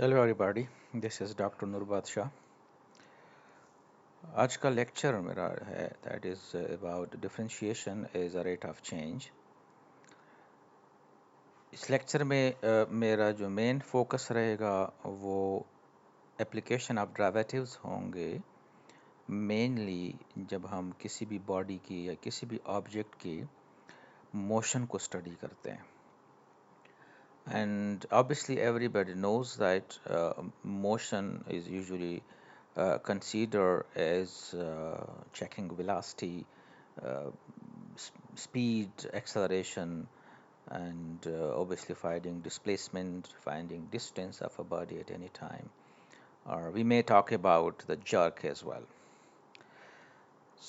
Hello everybody, this is doctor Noor Badshah. आज का lecture मेरा है that is about differentiation is a rate of change. इस लेक्चर में मेरा जो मेन फोकस रहेगा वो एप्लीकेशन ऑफ डेरिवेटिव्स होंगे। मेनली जब हम किसी भी बॉडी की या किसी भी ऑब्जेक्ट की मोशन को स्टडी करते हैं। And obviously, everybody knows that motion is usually considered as checking velocity, uh, speed, acceleration, and obviously finding displacement, finding distance of a body at any time. Or we may talk about the jerk as well.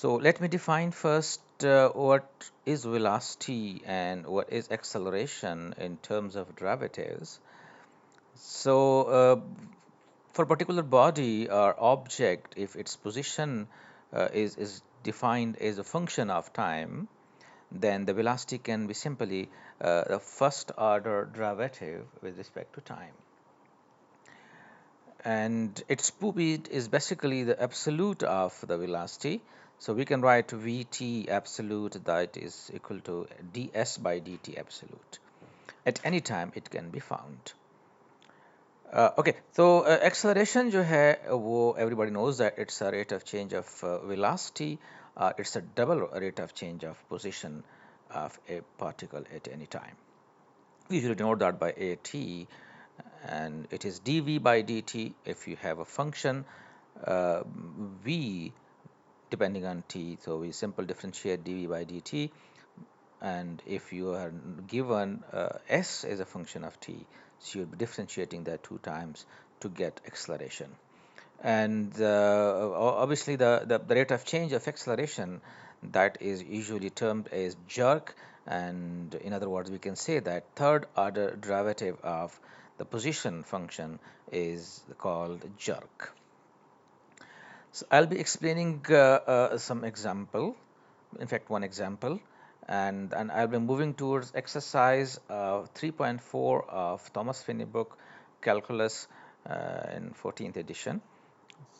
So let me define first what is velocity and what is acceleration in terms of derivatives. So, for a particular body or object, if its position is defined as a function of time, then the velocity can be simply the first order derivative with respect to time. And its speed is basically the absolute of the velocity. So we can write Vt absolute, that is equal to ds by dt absolute. At any time it can be found. Okay, so acceleration जो है वो everybody knows that it's a rate of change of velocity. It's a double rate of change of position of a particle at any time. We usually denote that by at, and it is dv by dt if you have a function uh, v depending on t. So we simply differentiate dv by dt, and if you are given s as a function of t, so you'll be differentiating that two times to get acceleration. And obviously the rate of change of acceleration, that is usually termed as jerk, and in other words we can say that third order derivative of the position function is called jerk. So I'll be explaining some example, in fact one example, and I'll be moving towards exercise 3.4 of Thomas Finney book Calculus in 14th edition.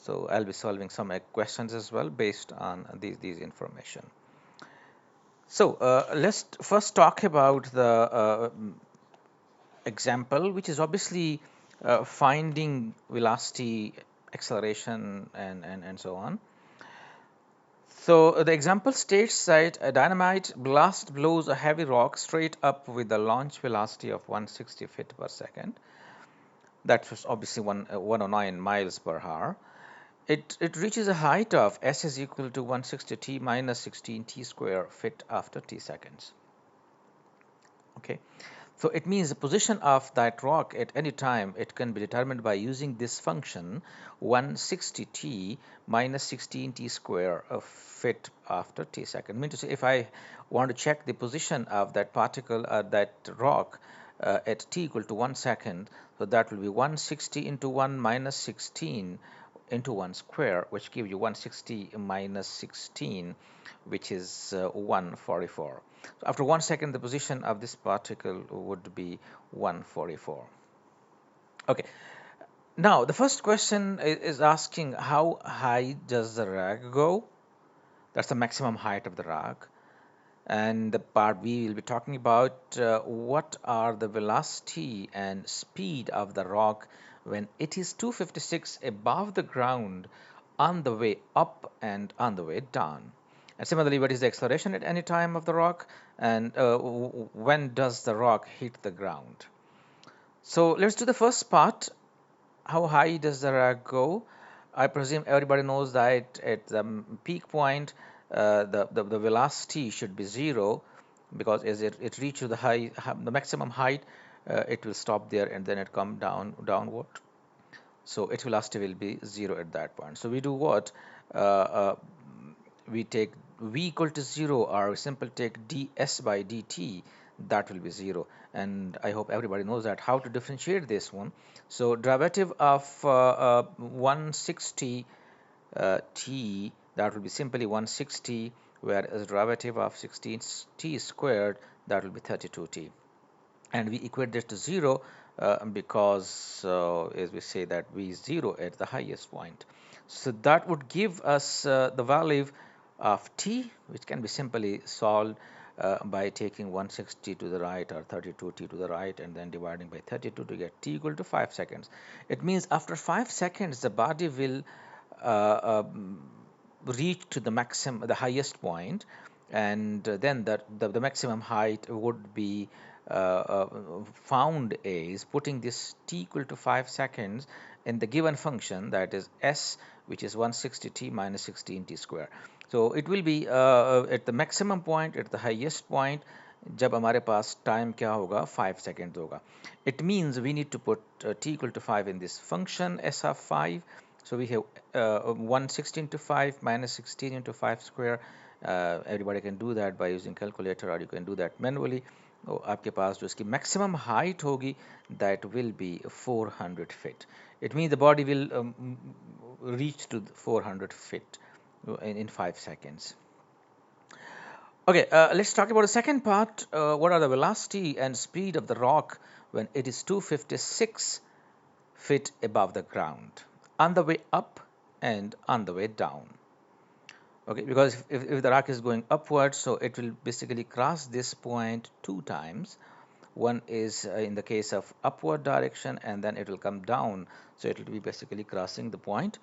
So I'll be solving some questions as well based on these information. So let's first talk about the example, which is obviously finding velocity, acceleration, and so on. So the example states that a dynamite blast blows a heavy rock straight up with a launch velocity of 160 feet per second. That's obviously 109 miles per hour. It reaches a height of s is equal to 160 t minus 16 t square feet after t seconds. Okay, so it means the position of that rock at any time, it can be determined by using this function 160t minus 16t square of feet after t second. Mean to say, if I want to check the position of that particle or that rock at t equal to 1 second, so that will be 160 into 1 minus 16 into 1 square, which gives you 160 minus 16, which is 144. So after 1 second, the position of this particle would be 144. Okay. Now, the first question is asking how high does the rock go? That's the maximum height of the rock. And the part B will be talking about what are the velocity and speed of the rock when it is 256 above the ground on the way up and on the way down. And similarly, what is the acceleration at any time of the rock, and when does the rock hit the ground? So let's do the first part. How high does the rock go? I presume everybody knows that at the peak point, the velocity should be zero, because as it reaches the maximum height, it will stop there and then it come downward. So its velocity will be zero at that point. So we do what? We take v equal to 0, or we simply take ds by dt, that will be 0. And I hope everybody knows that how to differentiate this one. So derivative of 160 t, that will be simply 160, whereas derivative of 16t squared, that will be 32t. And we equate this to 0 because as we say that v0 at the highest point. So that would give us the value of t, which can be simply solved by taking 160 to the right or 32t to the right and then dividing by 32 to get t equal to 5 seconds. It means after 5 seconds the body will reach to the maximum, the highest point, and then the maximum height would be found is putting this t equal to 5 seconds in the given function, that is s, which is 160t minus 16t square. So it will be at the maximum point, at the highest point, जब हमारे पास time क्या होगा 5 second होगा. It means we need to put t equal to 5 in this function s of 5. So we have 160 into 5 minus 16 into 5 square. Everybody can do that by using calculator, or you can do that manually. आपके पास जो इसकी maximum height होगी, that will be 400 feet. It means the body will reach to 400 feet in 5 seconds. Okay, let's talk about the second part. What are the velocity and speed of the rock when it is 256 feet above the ground, on the way up and on the way down? Okay, because if the rock is going upwards, so it will basically cross this point 2 times. One is in the case of upward direction, and then it will come down, so it will be basically crossing the point,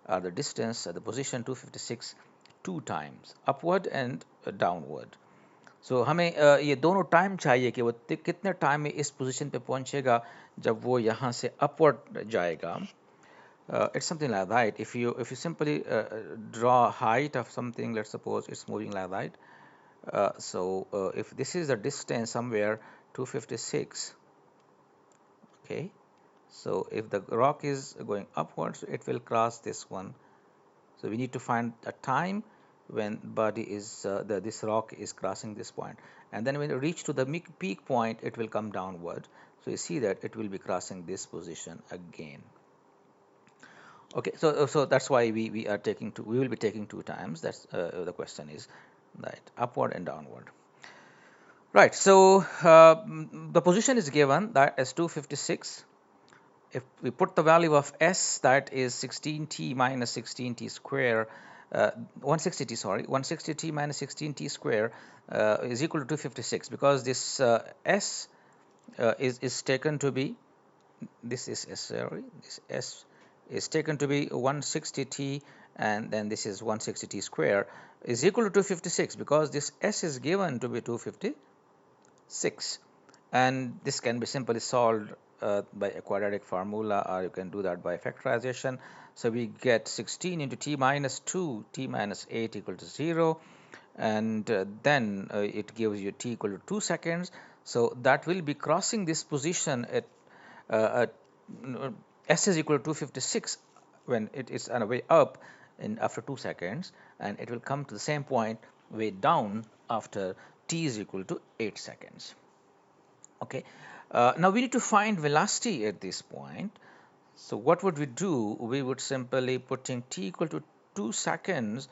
the distance, the position 256 2 times, upward and downward. So हमें ये दोनों time चाहिए कि वो कितने time में इस position पे पहुंचेगा जब वो यहाँ से अपवर्ड जाएगा. It's something like that. If you simply draw height of something, let's suppose it's moving like that. So if this is the distance somewhere 256, okay. So if the rock is going upwards, it will cross this one. So we need to find a time when body is this rock is crossing this point, and then when it reach to the peak point, it will come downward. So you see that it will be crossing this position again. Okay, so that's why we are taking two. We will be taking 2 times. That's the question is that upward and downward. Right. So the position is given that as 256. If we put the value of s, that is 16t minus 16t square, 160t, sorry, 160t minus 16t square is equal to 256, because this s is taken to be, this is s, sorry, this s is taken to be 160t, and then this is 160t square is equal to 256, because this s is given to be 256, and this can be simply solved by a quadratic formula, or you can do that by factorization. So we get 16 into t minus 2, t minus 8 equal to 0, and then it gives you t equal to 2 seconds. So that will be crossing this position at s is equal to 256 when it is on a way up in after 2 seconds, and it will come to the same point way down after t is equal to 8 seconds. Okay, now we need to find velocity at this point. So what would we do? We would simply putting t equal to 2 seconds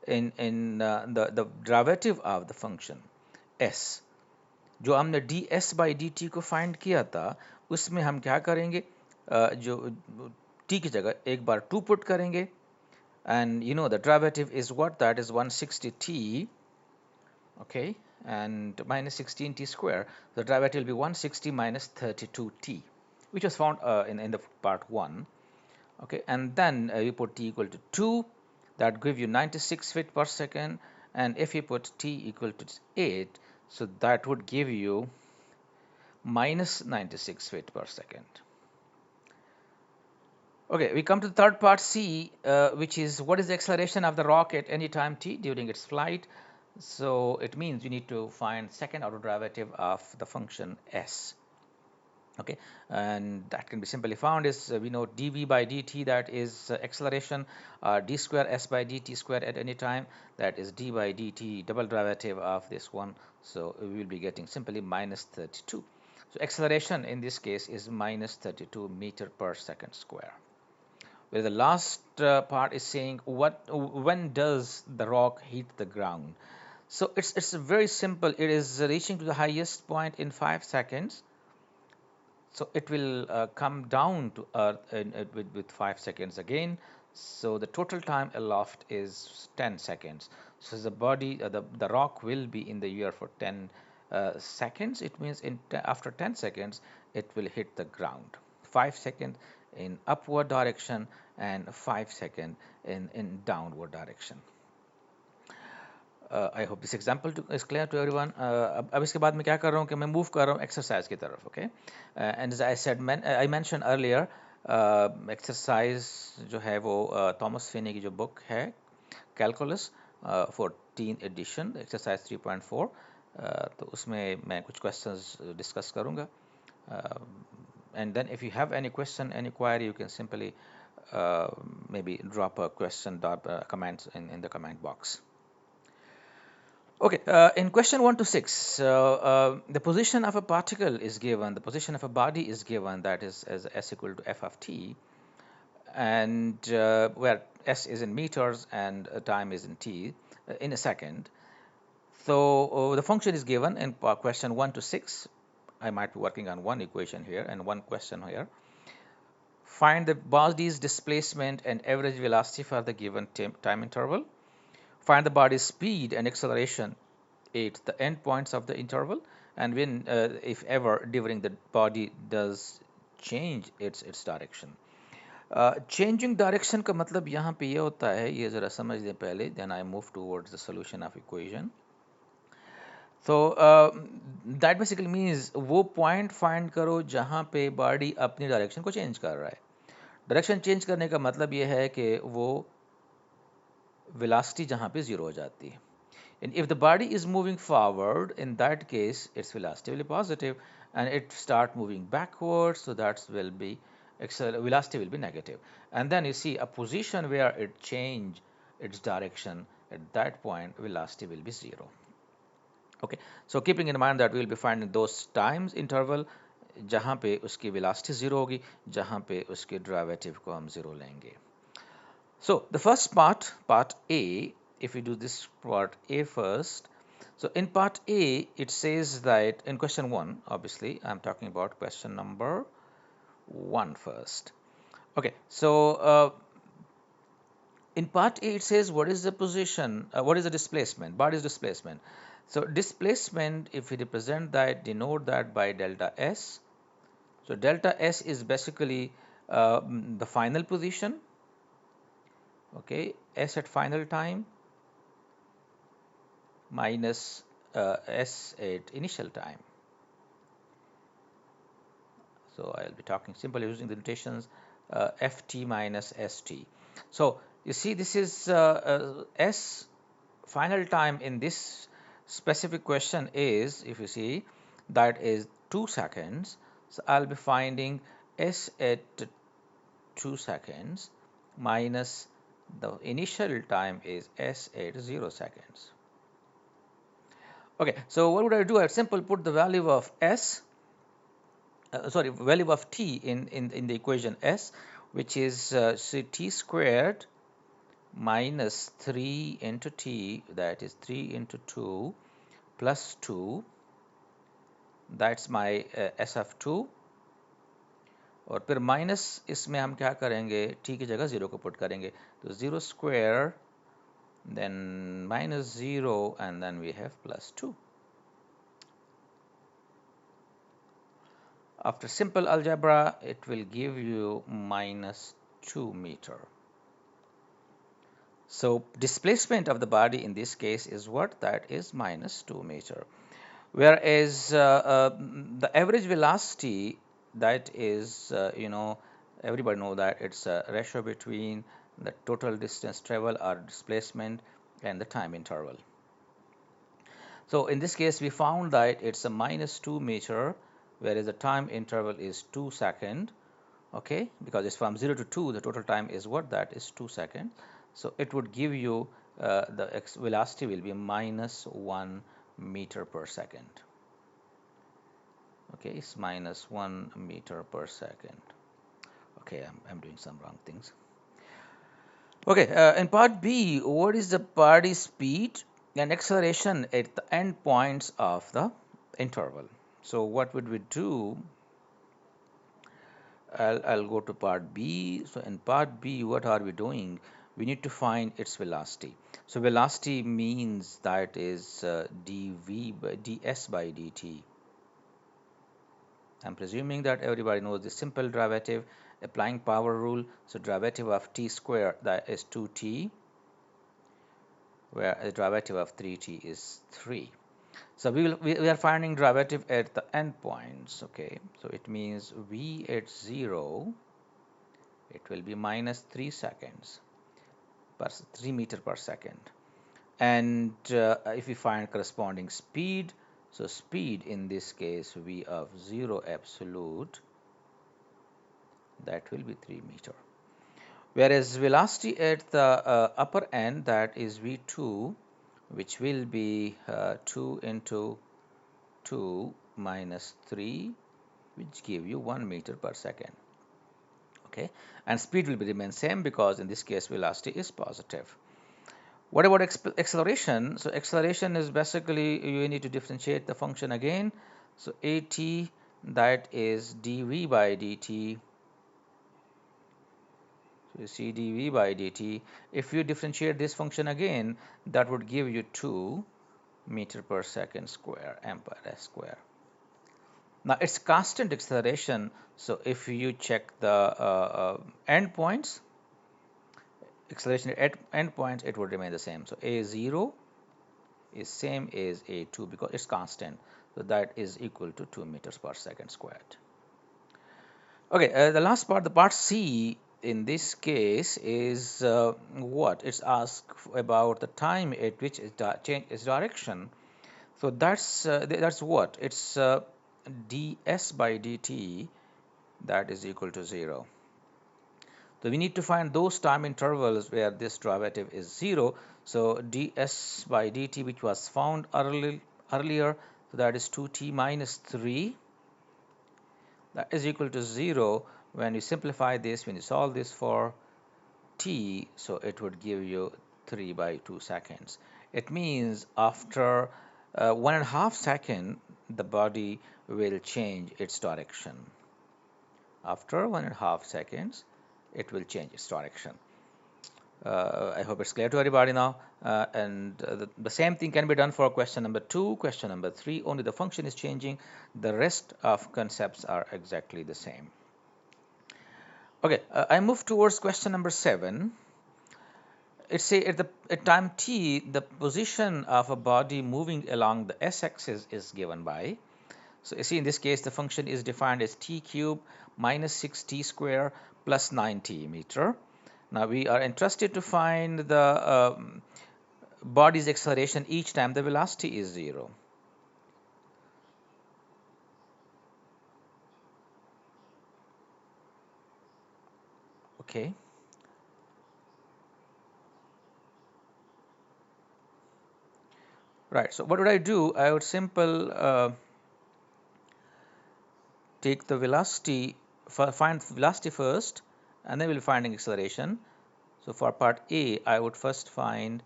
in the derivative of the function s. जो हमने ds by dt को find किया था, उसमें हम क्या करेंगे, जो t की जगह एक बार 2 पुट करेंगे, and you know the derivative is what, that is 160t, okay, and minus 16t square. The derivative will be 160 minus 32t, which was found in the part 1. Okay, and then you put t equal to 2, that gives you 96 feet per second, and if you put t equal to 8, so that would give you minus 96 feet per second. Okay, we come to the third part C, which is what is the acceleration of the rock at any time t during its flight. So it means you need to find second order derivative of the function s. Okay, and that can be simply found is we know dv by dt, that is acceleration, d square s by dt square at any time, that is d by dt double derivative of this one. So we will be getting simply minus 32. So acceleration in this case is minus 32 meter per second square. Where the last part is saying when does the rock hit the ground. So it's very simple. It is reaching to the highest point in 5 seconds. So it will come down to Earth with 5 seconds again. So the total time aloft is 10 seconds. So the body, the rock will be in the air for 10 seconds. It means after 10 seconds, it will hit the ground. 5 seconds in upward direction and 5 seconds in downward direction. I hope this example is clear to everyone. अब इसके बाद मैं क्या कर रहा हूँ कि मैं मूव कर रहा हूँ एक्सरसाइज की तरफ. Okay, and I said I mention earlier, exercise जो है वो थॉमस फिनी की जो बुक है कैलकुलस 14 एडिशन एक्सरसाइज 3.4, तो उसमें मैं कुछ क्वेश्चंस डिस्कस करूँगा. And then if you have any question, any query, you can simply maybe drop a question, comments in the comment box. Okay, in question 1 to 6, the position of a particle is given, the position of a body is given, that is as s equal to f of t, and where s is in meters and time is in t, in a second. So the function is given in question 1 to 6. I might be working on one equation here and one question here. Find the body's displacement and average velocity for the given time interval. Find the body's speed and acceleration at the endpoints of the interval, and when, if ever, during the body does change its direction. Changing direction का मतलब यहाँ पे ये होता है, ये ज़रा समझ लें पहले, then I move towards the solution of equation. So that basically means वो point find करो जहाँ पे body अपनी direction को change कर रहा है. Direction change करने का मतलब ये है कि वो velocity जहाँ पे zero हो जाती है. And if the body is moving forward, in that case, its velocity will be positive, and it start moving backwards, so that will be velocity will be negative. And then you see a position where it change its direction. At that point, velocity will be zero. Okay, so keeping in mind that we will be finding those times interval जहाँ पे उसकी velocity zero होगी, जहाँ पे उसके derivative को हम zero लेंगे. So the first part, part A, if we do this part A first. So in part A, it says that in question 1, obviously, I'm talking about question number 1 first. Okay, so in part A, it says what is the position, what is the displacement, body's displacement. So displacement, if we represent that, denote that by delta S. So delta S is basically the final position. Okay, S at final time minus S at initial time. So I'll be talking simply using the notations Ft minus St. So you see this is S final time in this specific question is, if you see, that is 2 seconds. So I'll be finding S at 2 seconds minus the initial time is S at 0 seconds. Okay, so what would I do? I'd simply put the value of S, value of t in the equation S, which is say t squared minus 3 into t, that is 3 into 2 plus 2, that's my S of 2. और फिर minus इसमें हम क्या करेंगे, t की जगह 0 को put करेंगे, तो 0 square, then minus 0, and then we have plus 2. After simple algebra, it will give you minus 2 meter. So displacement of the body in this case is what? That is minus 2 meter. Whereas the average velocity, that is, everybody know that it's a ratio between the total distance travel or displacement and the time interval. So in this case, we found that it's a minus 2 meter, whereas the time interval is 2 seconds. Okay, because it's from 0 to 2, the total time is what? That is 2 seconds. So it would give you the velocity will be minus 1 meter per second. Okay, it's minus 1 meter per second. Okay, I'm doing some wrong things. Okay, in part B, what is the body speed and acceleration at the end points of the interval? So what would we do? I'll go to part B. So in part B, what are we doing? We need to find its velocity. So velocity means that is dv by ds by dt. I'm presuming that everybody knows the simple derivative, applying power rule. So derivative of t square, that is 2t, where the derivative of 3t is 3. So we are finding derivative at the endpoints. Okay, so it means v at 0, it will be minus 3 seconds per 3 meter per second. And if we find corresponding speed, so speed in this case v of 0 absolute, that will be 3 meter. Whereas velocity at the upper end, that is v2, which will be 2 into 2 minus 3, which give you 1 meter per second. Okay, and speed will be remain same because in this case velocity is positive. What about acceleration? So acceleration is basically you need to differentiate the function again. So at, that is dv by dt. So you see dv by dt. If you differentiate this function again, that would give you 2 meter per second square, ampere s square. Now it's constant acceleration. So if you check the endpoints, acceleration at endpoints, it would remain the same. So a0 is same as a2 because it's constant. So that is equal to 2 meters per second squared. Okay, the last part, the part C in this case is what? It's asked about the time at which it change its direction. So that's what? It's ds by dt, that is equal to 0. So we need to find those time intervals where this derivative is 0. So ds by dt, which was found earlier, so that is 2t minus 3, that is equal to 0. When you simplify this, when you solve this for t, so it would give you 3 by 2 seconds. It means after 1.5 seconds, the body will change its direction. After 1.5 seconds, it will change its direction. I hope it's clear to everybody now. The same thing can be done for question number 2, question number 3. Only the function is changing. The rest of concepts are exactly the same. Okay, I move towards question number 7. It say at time t, the position of a body moving along the s-axis is given by. So you see in this case the function is defined as t cube minus 6t square plus 9t meter. Now we are interested to find the body's acceleration each time the velocity is 0. Okay. Right. So what would I do? I would take the velocity, find velocity first, and then we'll finding acceleration. So for part A, I would first find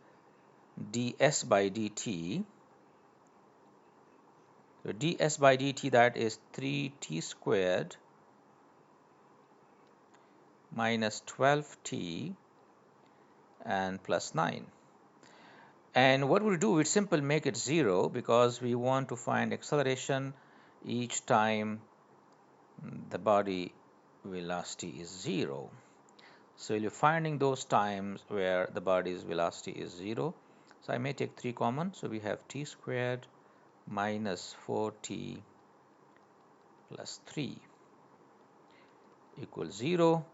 ds by dt. So ds by dt, that is 3t squared minus 12t and plus 9. And what we'll do, we'd simply make it 0 because we want to find acceleration each time the body velocity is 0. So you're finding those times where the body's velocity is 0. So I may take 3 common. So we have t squared minus 4t plus 3 equals 0.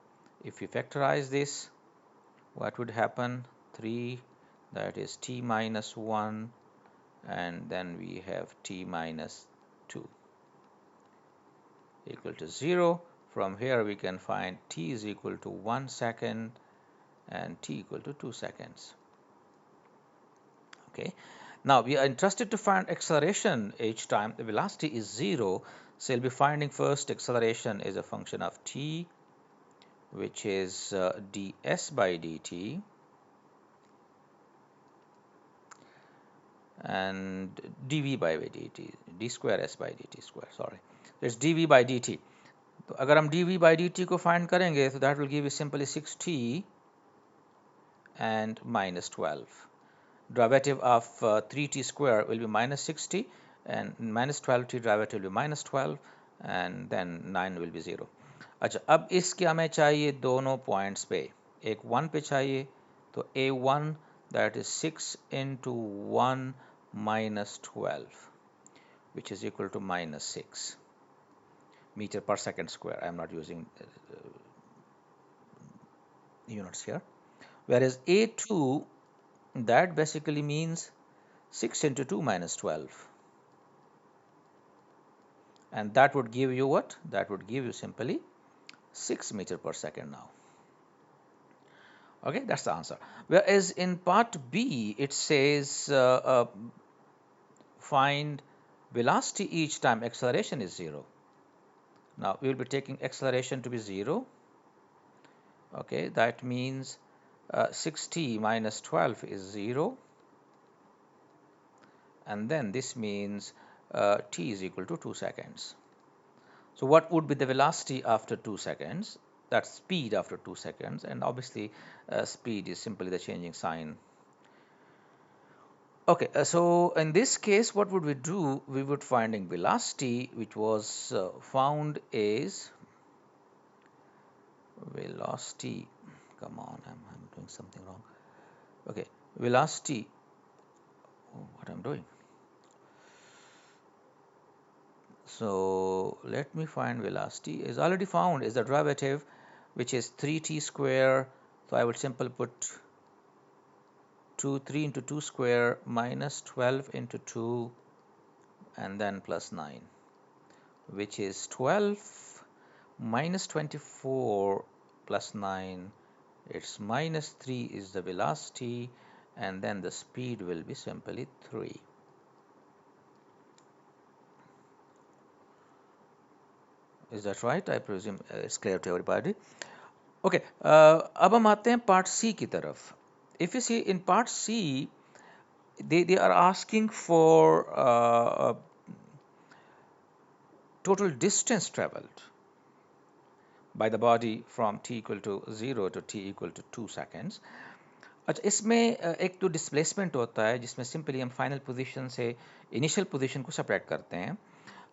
If you factorize this, what would happen? 3, that is t minus 1, and then we have t minus 2 equal to 0. From here we can find t is equal to 1 second and t equal to 2 seconds. Okay. Now we are interested to find acceleration each time the velocity is 0. So we'll be finding first acceleration is a function of t, which is ds by dt, and dv by dt, d square s by dt square, sorry. It's dv by dt. तो अगर हम dv by dt को find करेंगे तो that will give you simply 6t and minus 12. Derivative of 3t square will be minus 60 and minus 12t derivative will be minus 12 and then 9 will be 0. अच्छा, अब इसके हमें चाहिए दोनों पॉइंट्स पे, एक 1 पे चाहिए, तो a1 that is 6 into 1 minus 12 which is equal to minus 6 meter per second square. I am not using units here. Whereas a2, that basically means 6 into 2 minus 12. And that would give you what? That would give you simply 6 meter per second now. Okay, that's the answer. Whereas in part B, it says find velocity each time acceleration is 0. Now, we will be taking acceleration to be 0. Okay, that means 6t minus 12 is 0. And then this means t is equal to 2 seconds. So what would be the velocity after 2 seconds? That's speed after 2 seconds, and obviously speed is simply the changing sign. Okay, so in this case, what would we do? We would finding velocity, which was found is velocity. Come on, I'm doing something wrong. Okay, velocity. Oh, what I'm doing? So let me find velocity. Is already found is the derivative, which is 3t square. So I would simply put 3 into 2 square minus 12 into 2 and then plus 9, which is 12 minus 24 plus 9. It's minus 3 is the velocity, and then the speed will be simply 3. Is that right? I presume it's clear to everybody. Okay, अब हम आते हैं part C की तरफ. If you see in part C, they are asking for total distance traveled by the body from t equal to 0 to t equal to 2 seconds. अच्छा, इसमें एक तो डिस्प्लेसमेंट होता है जिसमें सिंपली हम फाइनल पोजीशन से इनिशियल पोजीशन को सेपरेट करते हैं,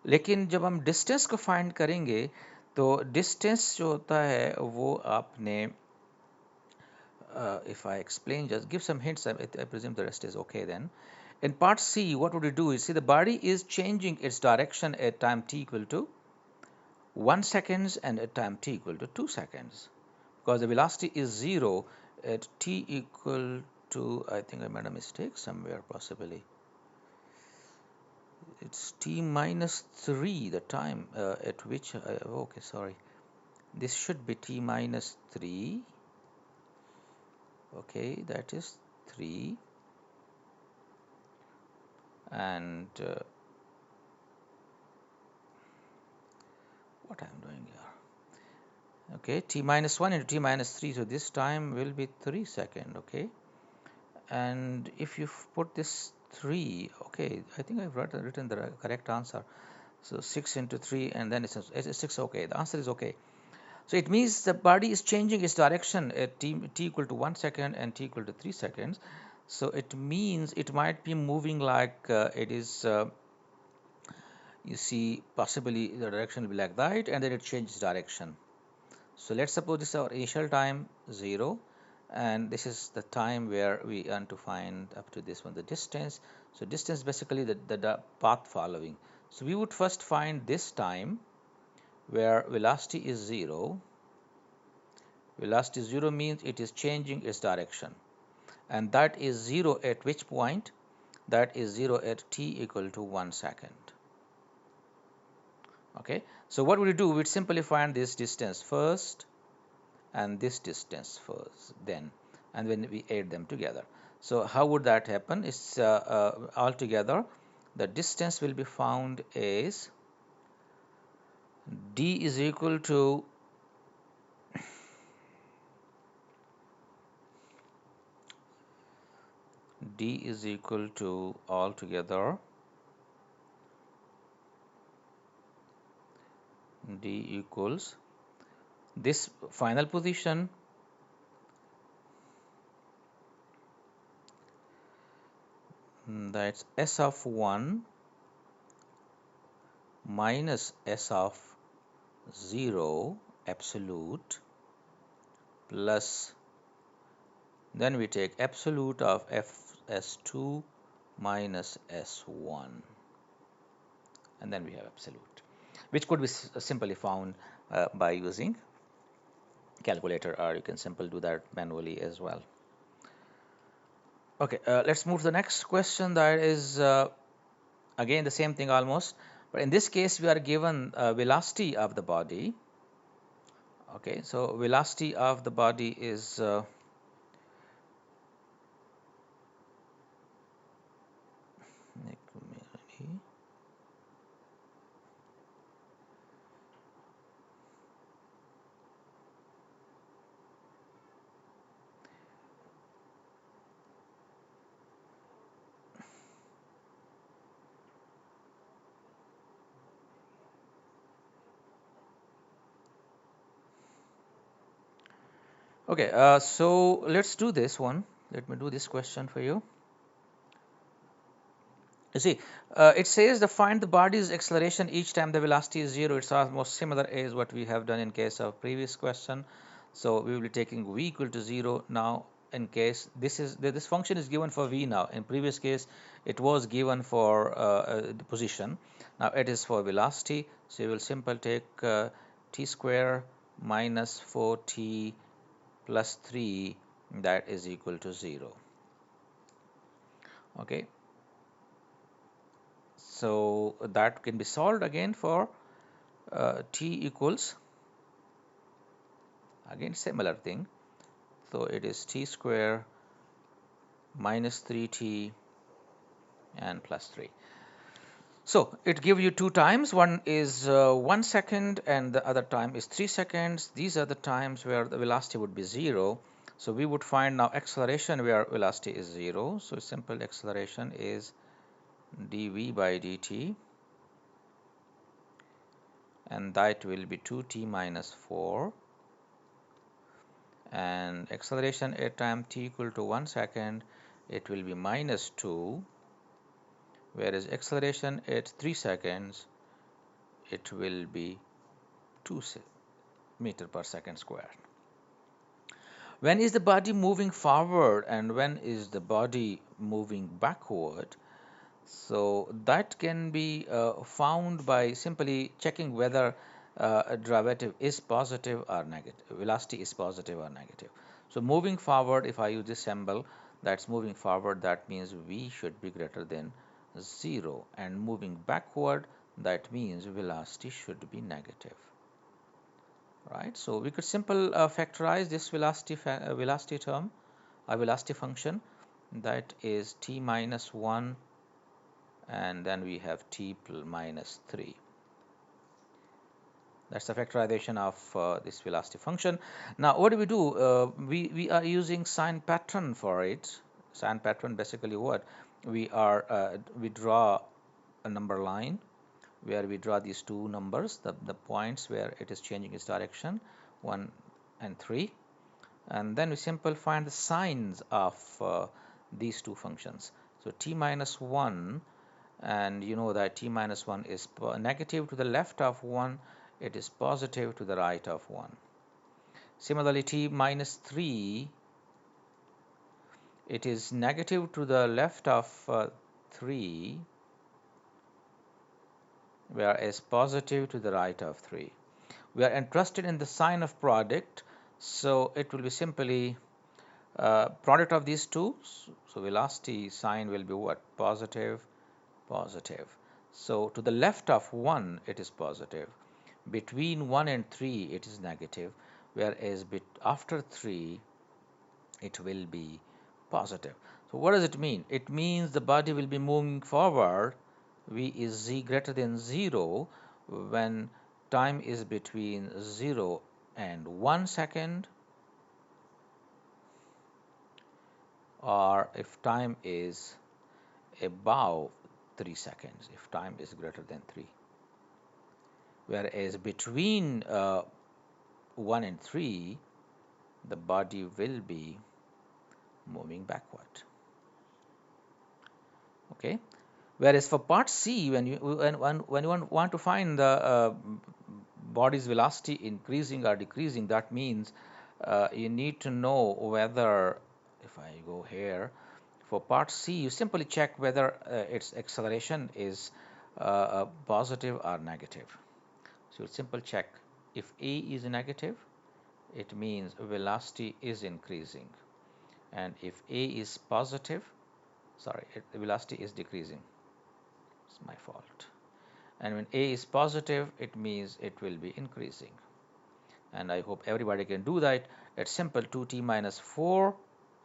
लेकिन जब हम डिस्टेंस को फाइंड करेंगे तो डिस्टेंस जो होता है वो आपने if I explain, just give some hints, I presume the rest is okay then. In part C, what would you do is, see, the body is changing its direction at time t equal to 1 seconds and at time t equal to 2 seconds, because the velocity is 0 at t equal to, I think I made a mistake somewhere possibly, it's t minus 3 the time at which okay, sorry, this should be t minus 3. Okay, that is 3, and what I'm doing here. Okay, t minus 1 into t minus 3, so this time will be 3 seconds. Okay, and if you put this 3, okay, I think I've written the correct answer. So 6 into 3 and then it's 6. Okay, the answer is okay. So it means the body is changing its direction at t equal to 1 second and t equal to 3 seconds. So it means it might be moving like it is you see, possibly the direction will be like that, and then it changes direction. So let's suppose this is our initial time 0, and this is the time where we want to find up to this one the distance. So distance basically the path following. So we would first find this time where velocity is 0. Velocity 0 means it is changing its direction, and that is 0 at which point? That is 0 at t equal to 1 second. Okay, so what would we do? We'd simply find this distance first and this distance first, then, and when we add them together. So how would that happen? It's altogether the distance will be found as d is equal to altogether d equals this final position that's s of 1 minus s of 0 absolute plus then we take absolute of fs2 minus s1 and then we have absolute, which could be simply found by using calculator, or you can simply do that manually as well. Okay, let's move to the next question. That is again the same thing almost, but in this case we are given velocity of the body. Okay, so velocity of the body is okay. So let's do this one. Let me do this question for you. You see, it says the find the body's acceleration each time the velocity is zero. It's almost similar as what we have done in case of previous question. So we will be taking v equal to 0 now. In case this function is given for v now. In previous case, it was given for the position. Now it is for velocity. So you will simply take t square minus 4t plus 3, that is equal to 0. Okay. So that can be solved again for t equals again similar thing. So it is t square minus 3t and plus 3. So it gives you two times. One is 1 second and the other time is 3 seconds. These are the times where the velocity would be 0. So we would find now acceleration where velocity is 0. So simple acceleration is dv by dt, and that will be 2t minus 4, and acceleration at time t equal to 1 second, it will be minus 2, whereas acceleration at 3 seconds, it will be 2 meter per second square. When is the body moving forward and when is the body moving backward? So that can be found by simply checking whether a derivative is positive or negative, velocity is positive or negative. So moving forward, if I use this symbol, that's moving forward, that means v should be greater than 0, and moving backward, that means velocity should be negative. Right, so we could simple factorize this velocity term, a velocity function, that is t minus 1, and then we have t minus 3. That's the factorization of this velocity function. Now what do? We are using sign pattern for it. Sign pattern basically what? We draw a number line where we draw these two numbers, the points where it is changing its direction, 1 and 3, and then we simply find the signs of these two functions. So t minus 1, and you know that t minus 1 is negative to the left of 1, it is positive to the right of 1. Similarly, t minus 3, it is negative to the left of 3, whereas positive to the right of 3. We are interested in the sign of product, so it will be simply product of these two. So velocity sign will be what? Positive, positive. So to the left of 1 it is positive, between 1 and 3 it is negative, whereas after 3 it will be positive. So what does it mean? It means the body will be moving forward, v is z greater than 0, when time is between 0 and 1 second, or if time is above 3 seconds, if time is greater than 3. whereas between 1 and 3, the body will be moving backward. Okay. Whereas for part C, when you want to find the body's velocity increasing or decreasing, that means you need to know whether, if I go here, for part C, you simply check whether its acceleration is positive or negative. So you simply check. If A is negative, it means velocity is increasing, and if A is positive, sorry, the velocity is decreasing. It's my fault. And when A is positive, it means it will be increasing. And I hope everybody can do that. It's simple. 2t minus 4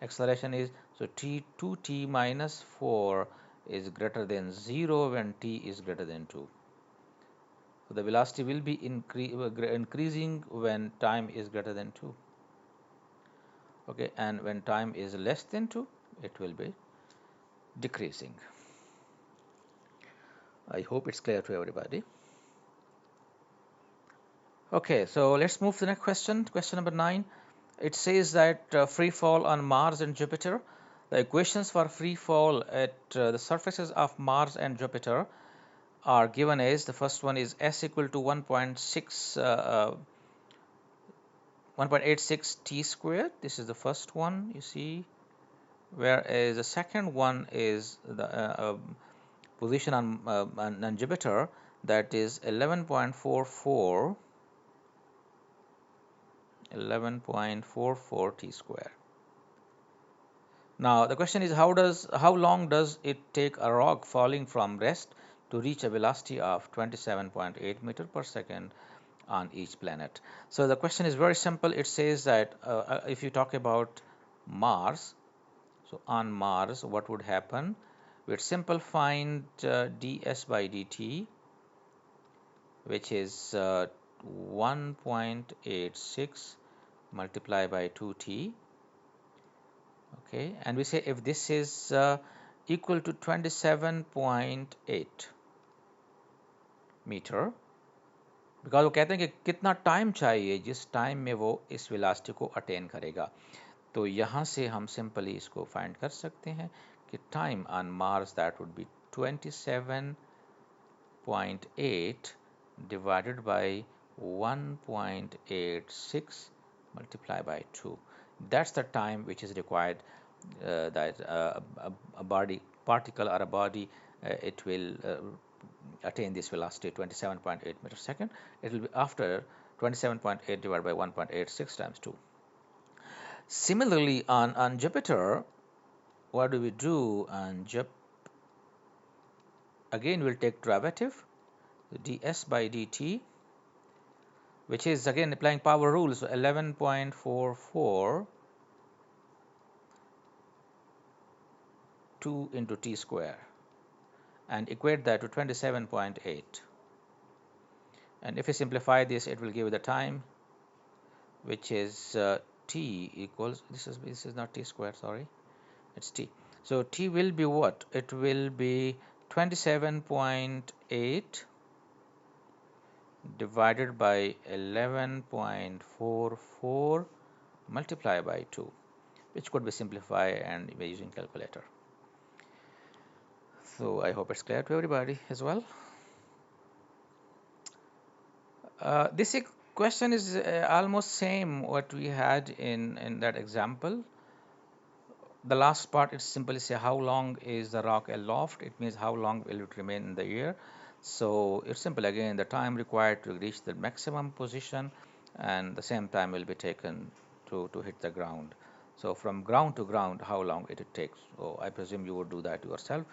acceleration is, so 2t minus 4 is greater than 0 when t is greater than 2. So the velocity will be increasing when time is greater than 2. Okay, and when time is less than 2, it will be decreasing. I hope it's clear to everybody. Okay, so let's move to the next question. Question number 9. It says that free fall on Mars and Jupiter. The equations for free fall at the surfaces of Mars and Jupiter are given as, the first one is s equal to 1.86 t squared. This is the first one, you see, whereas the second one is the position on Jupiter, that is 11.44 t square. Now the question is, how long does it take a rock falling from rest to reach a velocity of 27.8 meter per second on each planet? So the question is very simple. It says that if you talk about Mars, so on Mars, what would happen? We'd simple find ds by dt, which is 1.86 multiplied by 2t. Okay, and we say if this is equal to 27.8 metre, because वो कहते हैं कि कितना time चाहिए जिस time में वो इस वेलोसिटी को अटेन करेगा. तो यहाँ से हम सिंपली इसको फाइंड कर सकते हैं कि time on Mars that would be 27.8 divided by 1.86 multiplied by 2. That's the time which is required that a body particle or a body it will attain this velocity 27.8 meter second. It will be after 27.8 divided by 1.86 times 2. Similarly, on Jupiter, what do we do on Jupiter? Again, we'll take derivative, ds by dt, which is again applying power rule, so 11.44 2 into t square, and equate that to 27.8. And if we simplify this, it will give you the time, which is t equals, this is not t square, sorry, it's t. So t will be what? It will be 27.8 divided by 11.44 multiplied by 2, which could be simplified and by using calculator. So I hope it's clear to everybody as well. This question is almost same what we had in that example. The last part is simply say how long is the rock aloft. It means how long will it remain in the air. So it's simple again, the time required to reach the maximum position and the same time will be taken to hit the ground. So from ground to ground, how long it takes. So I presume you would do that yourself.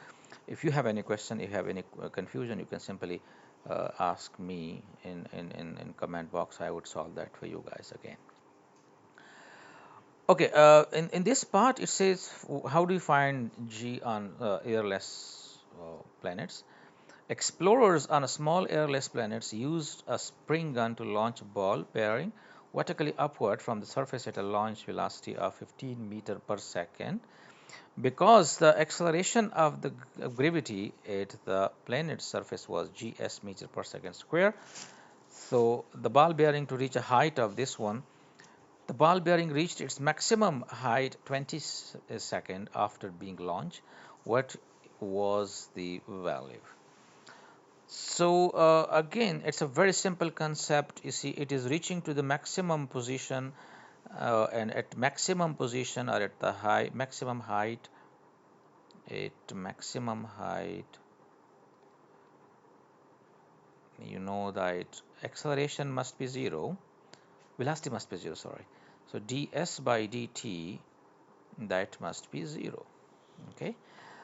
If you have any question, if you have any confusion, you can simply ask me in comment box. I would solve that for you guys again. Okay, in this part it says how do you find G on airless planets. Explorers on a small airless planets used a spring gun to launch a ball bearing vertically upward from the surface at a launch velocity of 15 meter per second. Because the acceleration of gravity at the planet's surface was gs meter per second square, So the ball bearing, to reach a height of this one, the ball bearing reached its maximum height 20 seconds after being launched. What was the value? So again, it's a very simple concept. You see, it is reaching to the maximum position, and at maximum position, or at the maximum height, you know that acceleration must be zero, velocity must be zero, sorry. So ds by dt, that must be zero. Okay.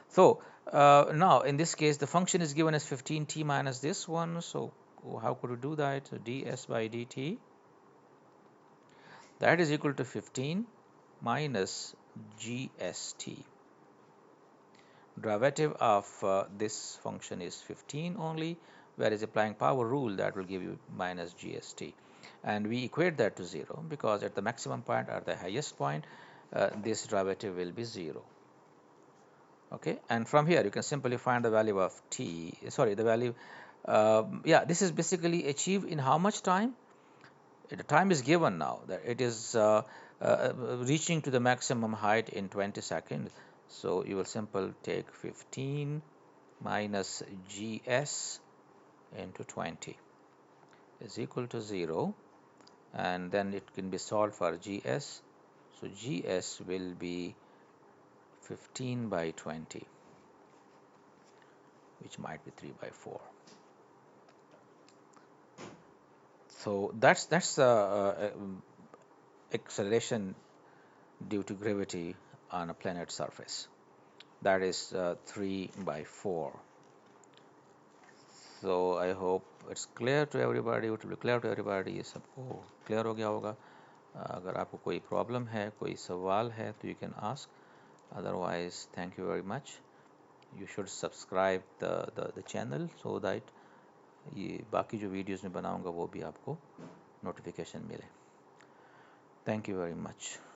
So now in this case, the function is given as 15t minus this one. So how could we do that? So ds by dt, that is equal to 15 minus gst. Derivative of this function is 15 only, whereas applying power rule, that will give you minus gst. And we equate that to 0 because at the maximum point or the highest point, this derivative will be 0. Okay, and from here you can simply find the value of t, sorry, the value, yeah, this is basically achieved in how much time? The time is given now that it is reaching to the maximum height in 20 seconds. So you will simply take 15 minus gs into 20 is equal to 0, and then it can be solved for gs. So gs will be 15 by 20, which might be 3 by 4. So that's acceleration due to gravity on a planet surface. That is 3 by 4. So I hope it's clear to everybody. It will be clear to everybody. ये सबको clear हो गया होगा. अगर आपको कोई problem है, कोई सवाल है, तो you can ask. Otherwise, thank you very much. You should subscribe the channel so that ये बाकी जो videos मैं बनाऊंगा वो भी आपको notification मिले. Thank you very much.